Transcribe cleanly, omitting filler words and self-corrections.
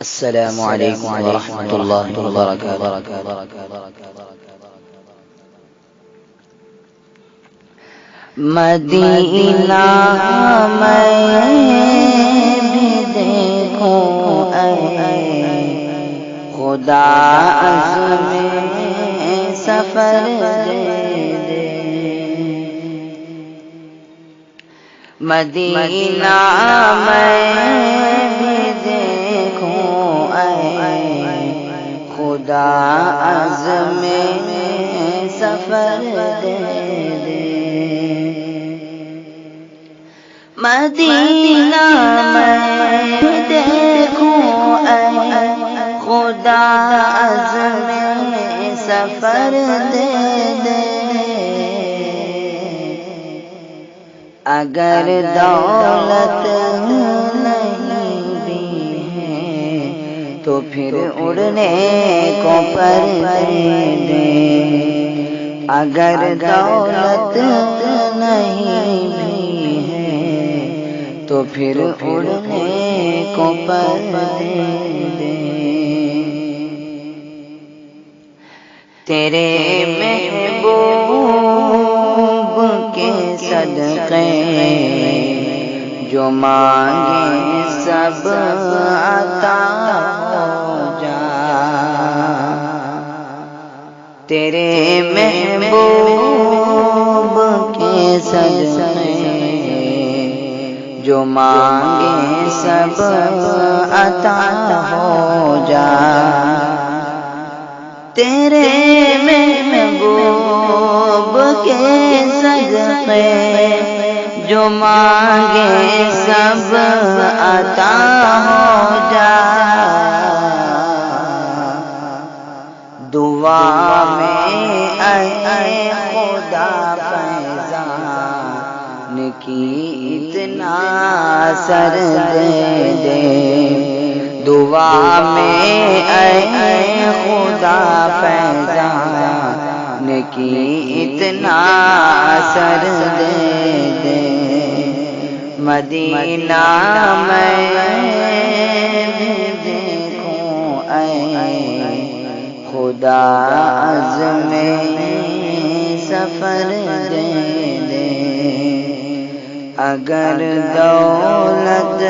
السلام علیکم ورحمۃ اللہ وبرکاتہ۔ مدینہ میں بھی دیکھوں اے خدا عزم سفر دے دے، مدینہ میں بھی دیکھوں اے خدا عزم سفر دے دے، مدینہ میں دیکھوں اے خدا عزم سفر دے دے، اگر دولت نہیں بھی ہے تو پھر اڑنے کو پر دے دے، اگر دولت نہیں بھی ہے تو پھر اڑنے کو پر دے دے، تیرے محبوب کے صدقے جو مانگے سب عطا ہو جا، تیرے محبوب کے صدقے جو مانگے سب عطا ہو جا، تیرے محبوب کے صدقے جو مانگے سب عطا ہو جا، دعا میں اے خدا فیضان کی اتنا اثر دے دے، دعا میں اے خدا فیضان کی اتنا اثر دے دے، مدینہ میں بھی دیکھوں اے خدا عزم سفر دے دے، اگر دولت